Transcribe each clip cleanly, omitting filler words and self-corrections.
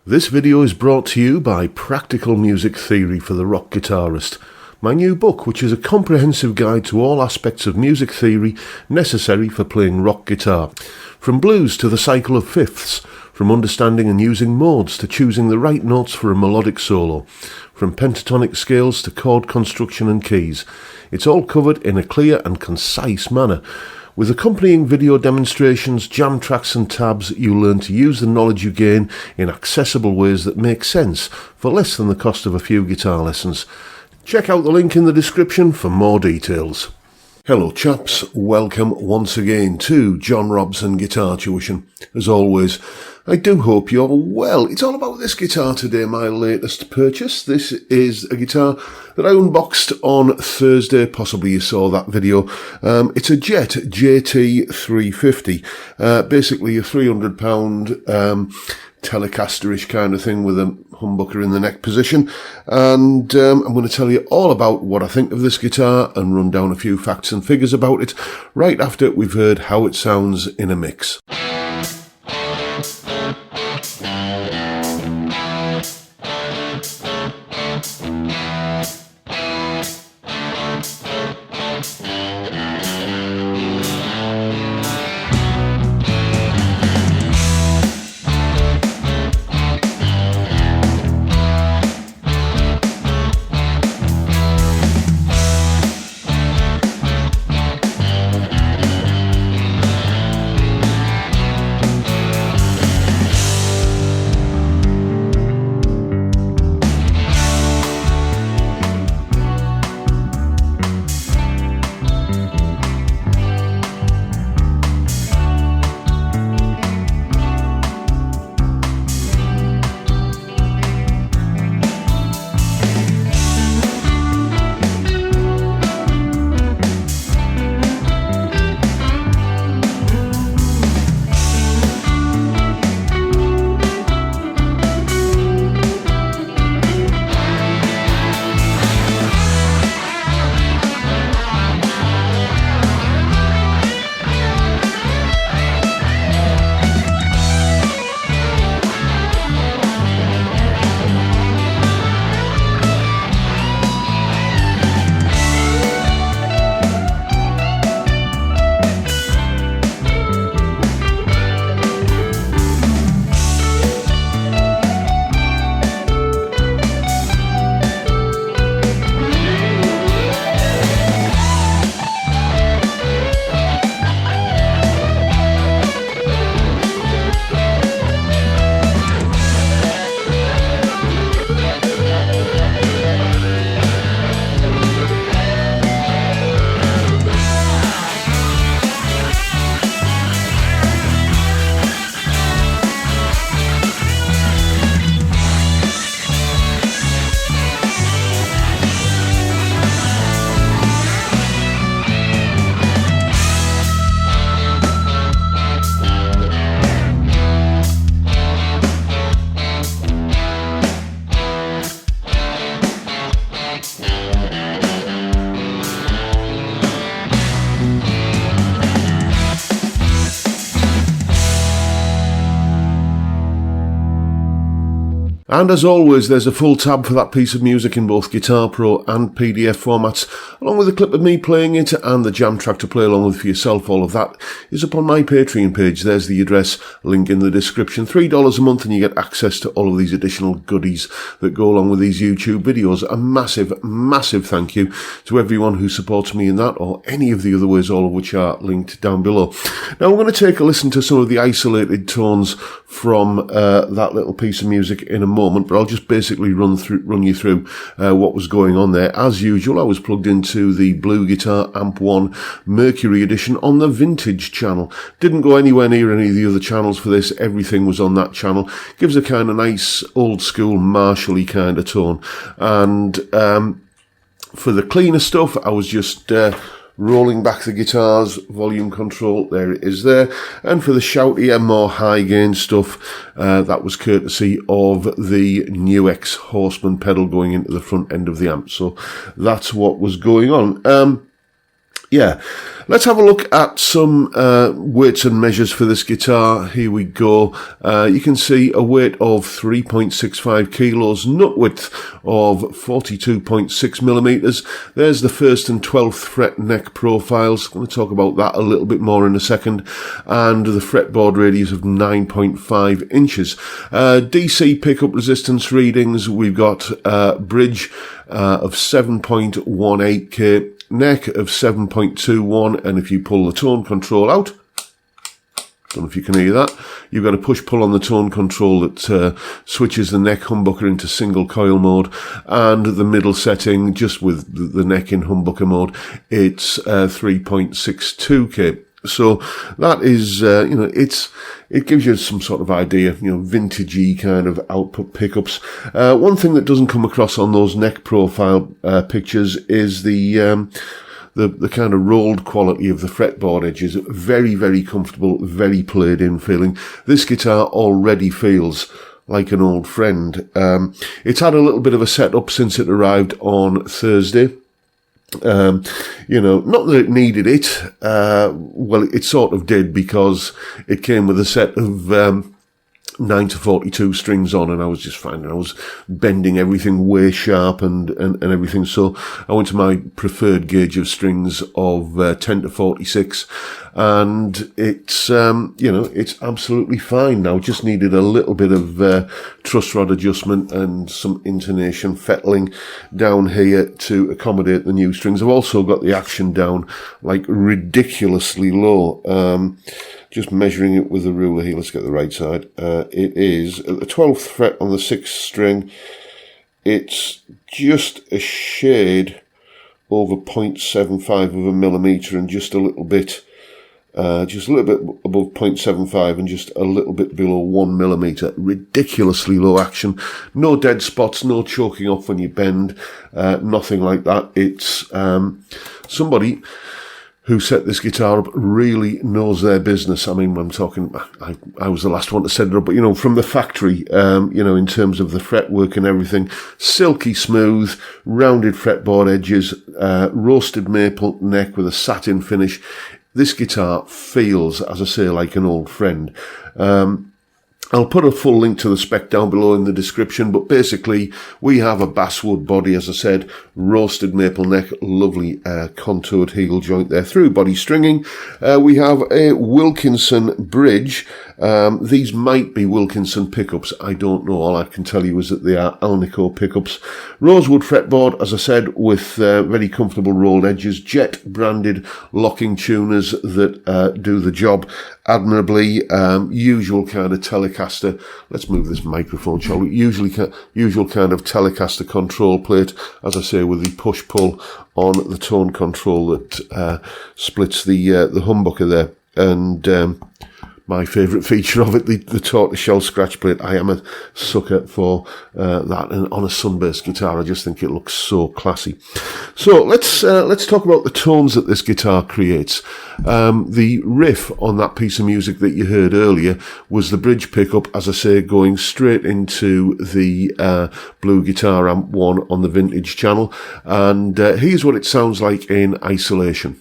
This video is brought to you by Practical Music Theory for the Rock Guitarist, my new book, which is a comprehensive guide to all aspects of music theory necessary for playing rock guitar. From blues to the cycle of fifths, from understanding and using modes to choosing the right notes for a melodic solo, from pentatonic scales to chord construction and keys. It's all covered in a clear and concise manner. With accompanying video demonstrations, jam tracks and tabs, you learn to use the knowledge you gain in accessible ways that make sense for less than the cost of a few guitar lessons. Check out the link in the description for more details. Hello chaps, welcome once again to John Robson Guitar Tuition. As always, I do hope you're well. It's all about this guitar today, my latest purchase. This is a guitar that I unboxed on Thursday, possibly you saw that video. It's a Jet JT350, basically a £300 telecaster-ish kind of thing with a humbucker in the neck position, and I'm going to tell you all about what I think of this guitar and run down a few facts and figures about it right after we've heard how it sounds in a mix. And as always, there's a full tab for that piece of music in both Guitar Pro and PDF formats, along with a clip of me playing it and the jam track to play along with for yourself. All of that is up on my Patreon page. There's the address, link in the description. $3 a month and you get access to all of these additional goodies that go along with these YouTube videos. A massive, massive thank you to everyone who supports me in that or any of the other ways, all of which are linked down below. Now we're going to take a listen to some of the isolated tones from that little piece of music in a moment, but I'll just basically run you through what was going on there. As usual, I was plugged into the Blue Guitar Amp 1 Mercury edition on the Vintage channel. Didn't go anywhere near any of the other channels for this. Everything was on that channel. Gives a kind of nice old school Marshall-y kind of tone. And for the cleaner stuff, I was just rolling back the guitar's volume control. There it is there. And for the shoutier, more high gain stuff, that was courtesy of the NewX Horseman pedal going into the front end of the amp. So that's what was going on. yeah, let's have a look at some weights and measures for this guitar. Here we go. You can see a weight of 3.65 kilos, nut width of 42.6 millimeters. There's the 1st and 12th fret neck profiles. I'm going to talk about that a little bit more in a second. And the fretboard radius of 9.5 inches. DC pickup resistance readings. We've got bridge of 7.18k. Neck of 7.21, and if you pull the tone control out, don't know if you can hear that, you've got a push-pull on the tone control that switches the neck humbucker into single coil mode, and the middle setting, just with the neck in humbucker mode, it's 3.62k. So that is, it gives you some sort of idea, vintagey kind of output pickups. One thing that doesn't come across on those neck profile pictures is the kind of rolled quality of the fretboard edges. Very, very comfortable, very played in feeling. This guitar already feels like an old friend. It's had a little bit of a setup since it arrived on Thursday. Not that it needed it. Well, it sort of did, because it came with a set of 9 to 42 strings on, and I was just finding I was bending everything way sharp and everything. So I went to my preferred gauge of strings of 10 to 46, and it's it's absolutely fine now. Just needed a little bit of truss rod adjustment and some intonation fettling down here to accommodate the new strings. I've also got the action down like ridiculously low. Just measuring it with the ruler here, let's get the right side. It is at the 12th fret on the 6th string. It's just a shade over 0.75 of a millimetre, and just a little bit above 0.75 and just a little bit below 1 millimetre. Ridiculously low action. No dead spots, no choking off when you bend, nothing like that. It's somebody who set this guitar up really knows their business. I mean, I'm talking, I was the last one to set it up, but, from the factory, in terms of the fretwork and everything, silky smooth, rounded fretboard edges, roasted maple neck with a satin finish. This guitar feels, as I say, like an old friend. I'll put a full link to the spec down below in the description, but basically we have a basswood body, as I said, roasted maple neck, lovely contoured heel joint there, through body stringing. We have a Wilkinson bridge. These might be Wilkinson pickups, I don't know. All I can tell you is that they are Alnico pickups. Rosewood fretboard, as I said, with very comfortable rolled edges, Jet branded locking tuners that do the job admirably. Usual kind of telecaster. Let's move this microphone, shall we? Usual kind of telecaster control plate, as I say, with the push-pull on the tone control that splits the humbucker there. And my favourite feature of it, the tortoiseshell scratch plate. I am a sucker for that, and on a sunburst guitar, I just think it looks so classy. So let's talk about the tones that this guitar creates. The riff on that piece of music that you heard earlier was the bridge pickup, as I say, going straight into the Blue Guitar Amp 1 on the Vintage channel, and here's what it sounds like in isolation.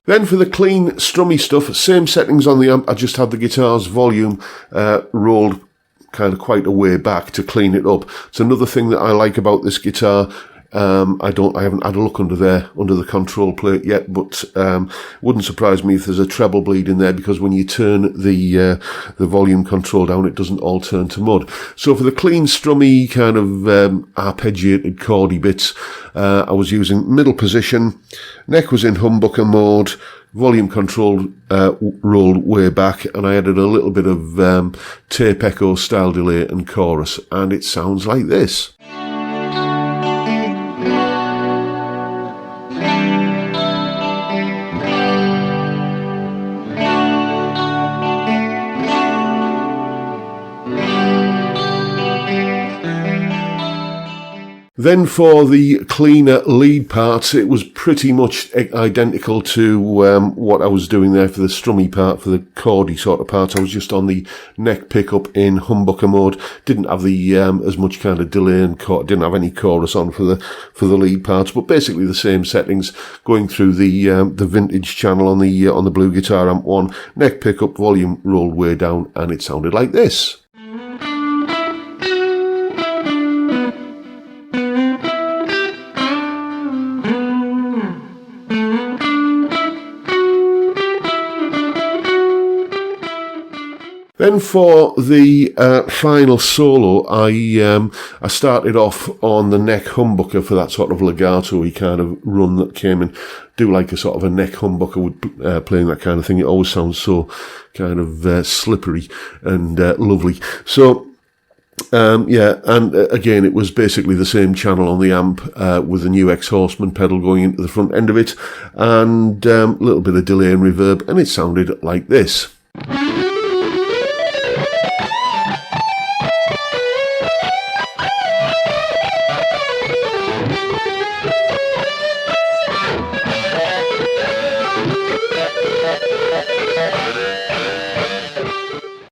Then for the clean, strummy stuff, same settings on the amp. I just had the guitar's volume rolled kind of quite a way back to clean it up. It's another thing that I like about this guitar. I haven't had a look under the control plate yet, but wouldn't surprise me if there's a treble bleed in there, because when you turn the volume control down, it doesn't all turn to mud. So for the clean, strummy kind of arpeggiated chordy bits, I was using middle position. Neck was in humbucker mode. Volume control rolled way back, and I added a little bit of tape echo style delay and chorus, and it sounds like this. Then for the cleaner lead parts, it was pretty much identical to what I was doing there for the strummy part, for the chordy sort of part. I was just on the neck pickup in humbucker mode. Didn't have the as much kind of delay and didn't have any chorus on for the lead parts, but basically the same settings. Going through the vintage channel on the Blue Guitar Amp 1, neck pickup, volume rolled way down, and it sounded like this. Then for the final solo, I started off on the neck humbucker for that sort of legato-y kind of run that came in. Do like a sort of a neck humbucker with playing that kind of thing. It always sounds so kind of slippery and lovely. So yeah, and again, it was basically the same channel on the amp with the new Ex-Horseman pedal going into the front end of it, and a little bit of delay and reverb, and it sounded like this.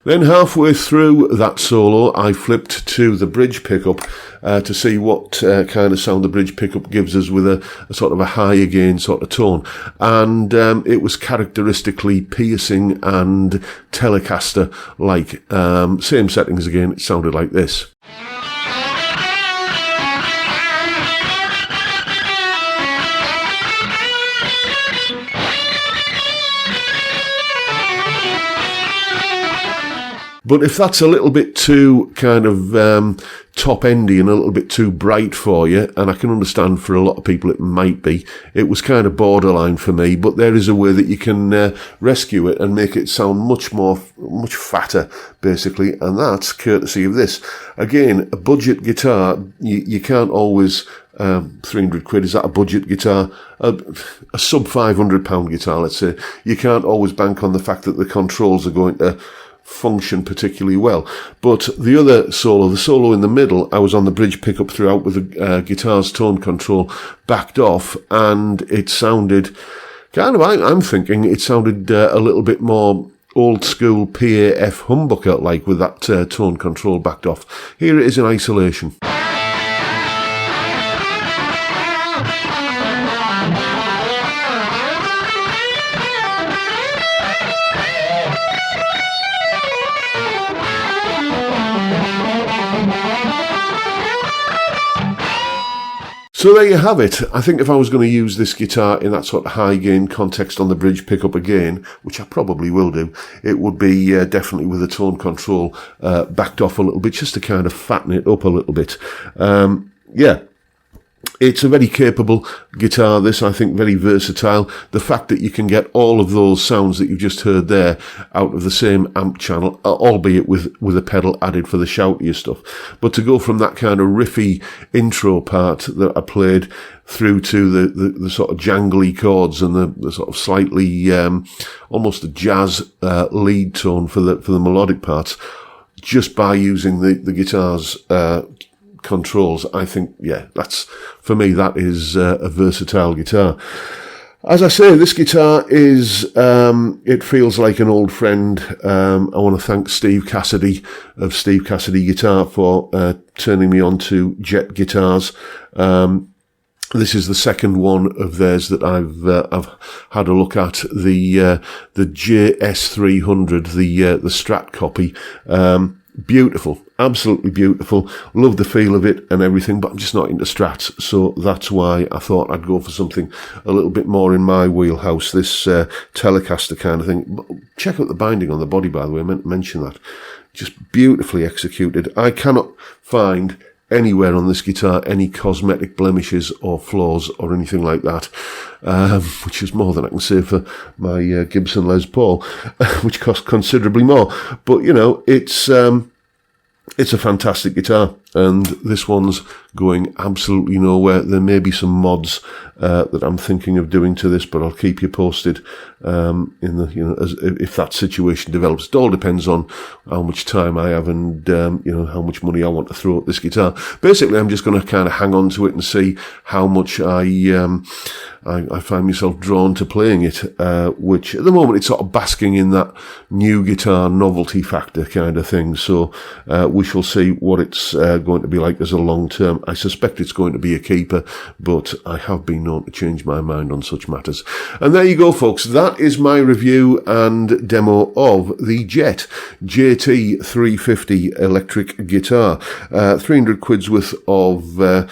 Then halfway through that solo, I flipped to the bridge pickup to see what kind of sound the bridge pickup gives us with a sort of a higher gain sort of tone. And it was characteristically piercing and telecaster-like. Same settings again, it sounded like this. But if that's a little bit too kind of top-endy and a little bit too bright for you, and I can understand for a lot of people it might be, it was kind of borderline for me, but there is a way that you can rescue it and make it sound much fatter, basically, and that's courtesy of this. Again, a budget guitar, you can't always... 300 quid, is that a budget guitar? A sub £500 guitar, let's say. You can't always bank on the fact that the controls are going to function particularly well. But the other solo, the solo in the middle, I was on the bridge pickup throughout with the guitar's tone control backed off, and it sounded kind of, I'm thinking it sounded a little bit more old school PAF humbucker like with that tone control backed off. Here it is in isolation. So there you have it. I think if I was going to use this guitar in that sort of high gain context on the bridge pickup again, which I probably will do, it would be definitely with the tone control backed off a little bit, just to kind of fatten it up a little bit. Yeah. It's a very capable guitar, this, I think, very versatile. The fact that you can get all of those sounds that you've just heard there out of the same amp channel, albeit with a pedal added for the shoutier stuff. But to go from that kind of riffy intro part that I played through to the sort of jangly chords and the sort of slightly, almost a jazz lead tone for the melodic parts, just by using the guitar's controls, I think, yeah, that's, for me, that is a versatile guitar. As I say, this guitar is, it feels like an old friend. I want to thank Steve Cassidy of Steve Cassidy Guitar for turning me on to Jet guitars. This is the second one of theirs that I've had a look at, the JS300, the Strat copy. Beautiful, absolutely beautiful. Love the feel of it and everything, but I'm just not into Strats, so that's why I thought I'd go for something a little bit more in my wheelhouse, this Telecaster kind of thing. Check out the binding on the body, by the way, I meant to mention that. Just beautifully executed. I cannot find anywhere on this guitar any cosmetic blemishes or flaws or anything like that, which is more than I can say for my Gibson Les Paul, which cost considerably more. But, you know, it's a fantastic guitar. and this one's going absolutely nowhere. There may be some mods that I'm thinking of doing to this, but I'll keep you posted in the if that situation develops. It all depends on how much time I have and how much money I want to throw at this guitar. Basically, I'm just going to kind of hang on to it and see how much I find myself drawn to playing it, which at the moment it's sort of basking in that new guitar novelty factor kind of thing. So we shall see what it's going to be like as a long term. I suspect it's going to be a keeper, but I have been known to change my mind on such matters. And there you go, folks. That is my review and demo of the Jet JT350 electric guitar. 300 quid's worth of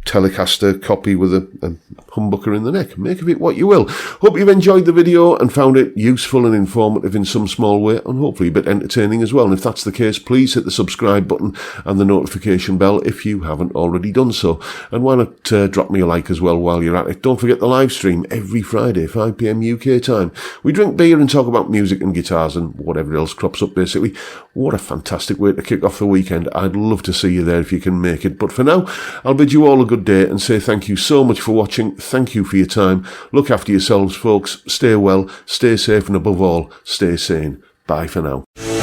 telecaster copy with a humbucker in the neck. Make of it what you will. Hope you've enjoyed the video and found it useful and informative in some small way, and hopefully a bit entertaining as well. And if that's the case, please hit the subscribe button and the notification bell if you haven't already done so. And why not drop me a like as well while you're at it. Don't forget the live stream every Friday, 5 PM UK time. We drink beer and talk about music and guitars and whatever else crops up, basically. What a fantastic way to kick off the weekend. I'd love to see you there if you can make it. But for now, I'll bid you all a good day and say thank you so much for watching. Thank you for your time. Look after yourselves, folks. Stay well, stay safe, and above all, stay sane. Bye for now.